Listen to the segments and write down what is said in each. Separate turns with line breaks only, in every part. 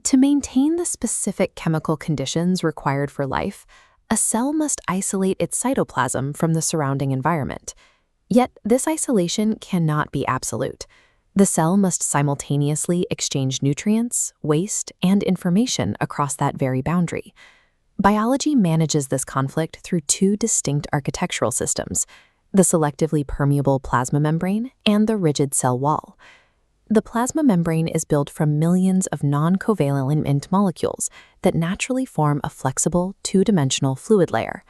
To maintain the specific chemical conditions required for life, a cell must isolate its cytoplasm from the surrounding environment. Yet, this isolation cannot be absolute. The cell must simultaneously exchange nutrients, waste, and information across that very boundary. Biology manages this conflict through two distinct architectural systems: the selectively permeable plasma membrane and the rigid cell wall. The plasma membrane is built from millions of non-covalent molecules that naturally form a flexible, two-dimensional fluid layer.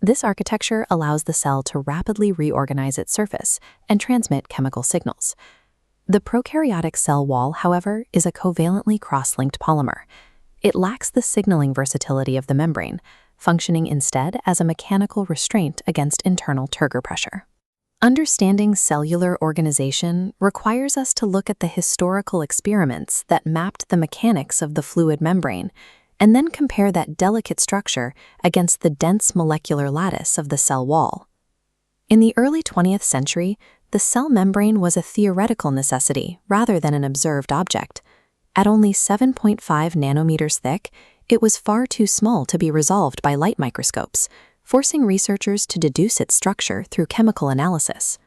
This architecture allows the cell to rapidly reorganize its surface and transmit chemical signals. The prokaryotic cell wall, however, is a covalently cross-linked polymer. It lacks the signaling versatility of the membrane, functioning instead as a mechanical restraint against internal turgor pressure. Understanding cellular organization requires us to look at the historical experiments that mapped the mechanics of the fluid membrane, and then compare that delicate structure against the dense molecular lattice of the cell wall. In the early 20th century, the cell membrane was a theoretical necessity rather than an observed object. At only 7.5 nanometers thick, it was far too small to be resolved by light microscopes, forcing researchers to deduce its structure through chemical analysis.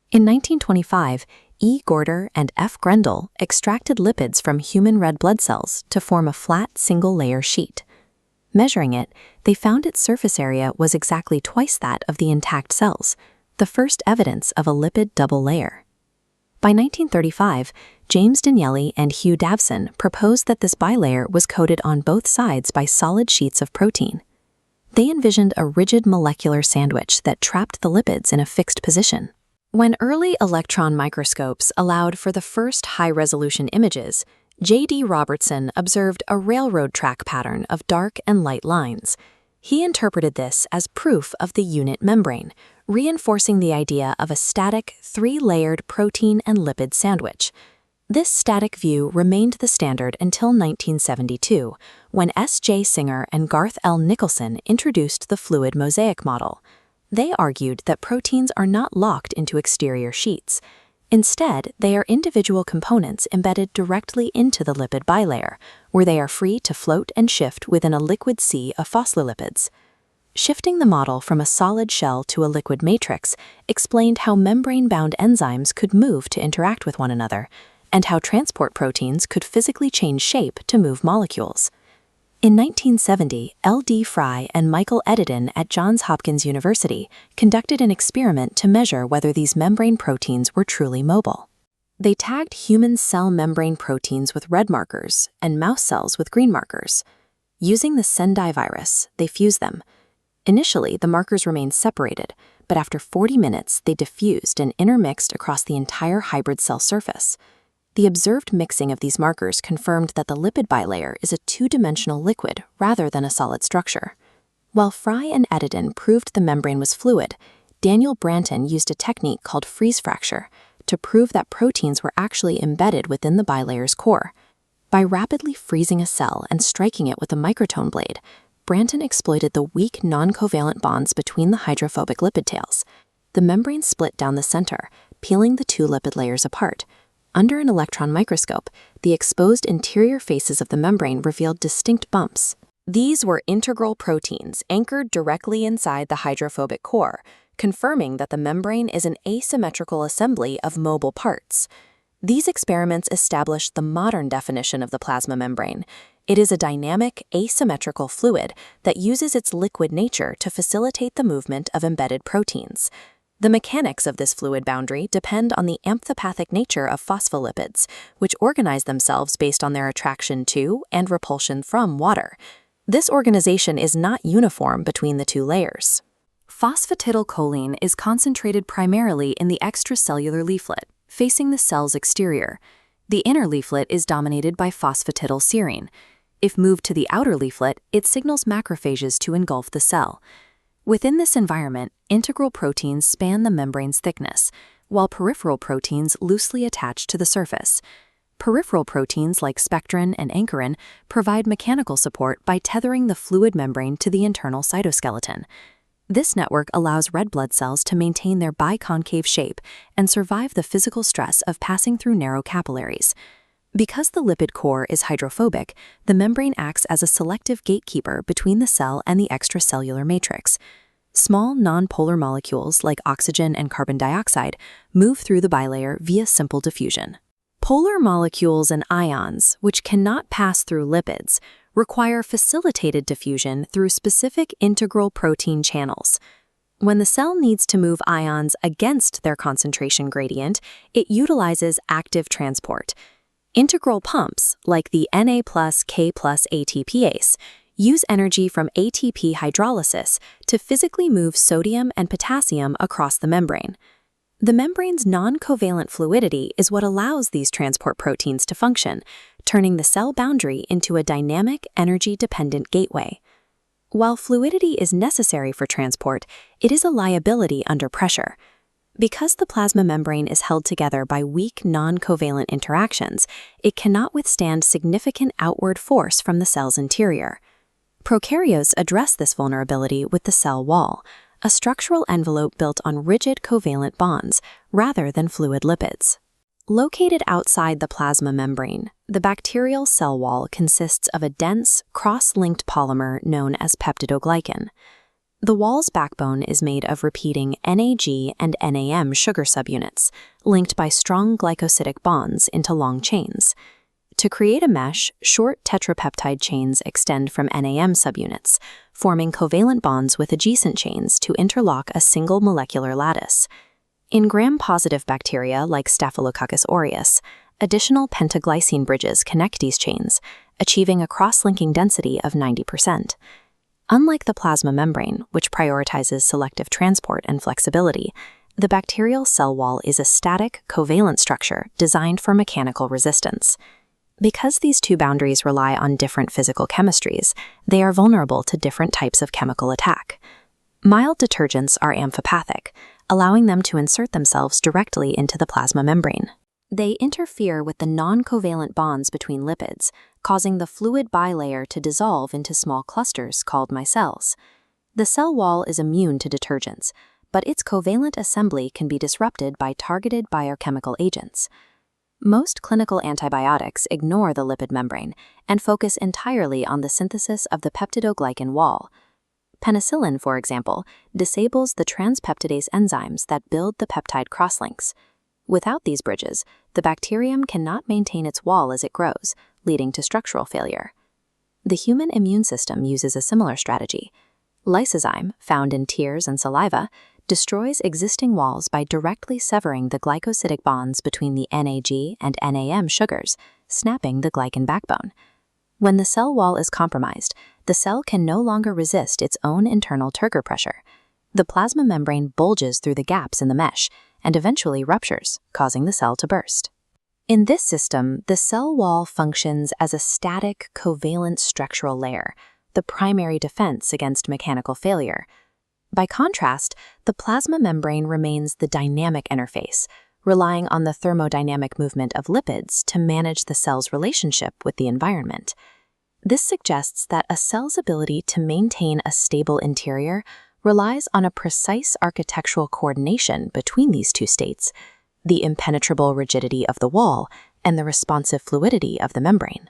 In 1925, E. Gorder and F. Grendel extracted lipids from human red blood cells to form a flat single-layer sheet. Measuring it, they found its surface area was exactly twice that of the intact cells, the first evidence of a lipid double layer. By 1935, James Danieli and Hugh Davson proposed that this bilayer was coated on both sides by solid sheets of protein. They envisioned a rigid molecular sandwich that trapped the lipids in a fixed position. When early electron microscopes allowed for the first high-resolution images, J.D. Robertson observed a railroad track pattern of dark and light lines. He interpreted this as proof of the unit membrane, reinforcing the idea of a static, three-layered protein and lipid sandwich. This static view remained the standard until 1972, when S.J. Singer and Garth L. Nicholson introduced the fluid mosaic model. They argued that proteins are not locked into exterior sheets. Instead, they are individual components embedded directly into the lipid bilayer, where they are free to float and shift within a liquid sea of phospholipids. Shifting the model from a solid shell to a liquid matrix explained how membrane-bound enzymes could move to interact with one another, and how transport proteins could physically change shape to move molecules. In 1970, L.D. Fry and Michael Edidin at Johns Hopkins University conducted an experiment to measure whether these membrane proteins were truly mobile. They tagged human cell membrane proteins with red markers and mouse cells with green markers. Using the Sendai virus, they fused them. Initially, the markers remained separated, but after 40 minutes, they diffused and intermixed across the entire hybrid cell surface. The observed mixing of these markers confirmed that the lipid bilayer is a two-dimensional liquid rather than a solid structure. While Fry and Edidin proved the membrane was fluid, Daniel Branton used a technique called freeze fracture to prove that proteins were actually embedded within the bilayer's core. By rapidly freezing a cell and striking it with a microtome blade, Branton exploited the weak non-covalent bonds between the hydrophobic lipid tails. The membrane split down the center, peeling the two lipid layers apart. Under an electron microscope, the exposed interior faces of the membrane revealed distinct bumps. These were integral proteins anchored directly inside the hydrophobic core, confirming that the membrane is an asymmetrical assembly of mobile parts. These experiments established the modern definition of the plasma membrane. It is a dynamic, asymmetrical fluid that uses its liquid nature to facilitate the movement of embedded proteins. The mechanics of this fluid boundary depend on the amphipathic nature of phospholipids, which organize themselves based on their attraction to and repulsion from water. This organization is not uniform between the two layers. Phosphatidylcholine is concentrated primarily in the extracellular leaflet, facing the cell's exterior. The inner leaflet is dominated by phosphatidylserine. If moved to the outer leaflet, it signals macrophages to engulf the cell. Within this environment, integral proteins span the membrane's thickness, while peripheral proteins loosely attach to the surface. Peripheral proteins like spectrin and ankyrin provide mechanical support by tethering the fluid membrane to the internal cytoskeleton. This network allows red blood cells to maintain their biconcave shape and survive the physical stress of passing through narrow capillaries. Because the lipid core is hydrophobic, the membrane acts as a selective gatekeeper between the cell and the extracellular matrix. Small non-polar molecules like oxygen and carbon dioxide move through the bilayer via simple diffusion. Polar molecules and ions, which cannot pass through lipids, require facilitated diffusion through specific integral protein channels. When the cell needs to move ions against their concentration gradient, it utilizes active transport. Integral pumps, like the Na plus K plus ATPase, use energy from ATP hydrolysis to physically move sodium and potassium across the membrane. The membrane's non-covalent fluidity is what allows these transport proteins to function, turning the cell boundary into a dynamic, energy-dependent gateway. While fluidity is necessary for transport, it is a liability under pressure. Because the plasma membrane is held together by weak non-covalent interactions, it cannot withstand significant outward force from the cell's interior. Prokaryotes address this vulnerability with the cell wall, a structural envelope built on rigid covalent bonds rather than fluid lipids. Located outside the plasma membrane, the bacterial cell wall consists of a dense, cross-linked polymer known as peptidoglycan. The wall's backbone is made of repeating NAG and NAM sugar subunits, linked by strong glycosidic bonds into long chains. To create a mesh, short tetrapeptide chains extend from NAM subunits, forming covalent bonds with adjacent chains to interlock a single molecular lattice. In gram-positive bacteria like Staphylococcus aureus, additional pentaglycine bridges connect these chains, achieving a cross-linking density of 90%. Unlike the plasma membrane, which prioritizes selective transport and flexibility, the bacterial cell wall is a static, covalent structure designed for mechanical resistance. Because these two boundaries rely on different physical chemistries, they are vulnerable to different types of chemical attack. Mild detergents are amphipathic, allowing them to insert themselves directly into the plasma membrane. They interfere with the non-covalent bonds between lipids, causing the fluid bilayer to dissolve into small clusters called micelles. The cell wall is immune to detergents, but its covalent assembly can be disrupted by targeted biochemical agents. Most clinical antibiotics ignore the lipid membrane and focus entirely on the synthesis of the peptidoglycan wall. Penicillin, for example, disables the transpeptidase enzymes that build the peptide crosslinks. Without these bridges, the bacterium cannot maintain its wall as it grows, leading to structural failure. The human immune system uses a similar strategy. Lysozyme, found in tears and saliva, destroys existing walls by directly severing the glycosidic bonds between the NAG and NAM sugars, snapping the glycan backbone. When the cell wall is compromised, the cell can no longer resist its own internal turgor pressure. The plasma membrane bulges through the gaps in the mesh and eventually ruptures, causing the cell to burst. In this system, the cell wall functions as a static, covalent structural layer, the primary defense against mechanical failure. By contrast, the plasma membrane remains the dynamic interface, relying on the thermodynamic movement of lipids to manage the cell's relationship with the environment. This suggests that a cell's ability to maintain a stable interior relies on a precise architectural coordination between these two states, the impenetrable rigidity of the wall and the responsive fluidity of the membrane.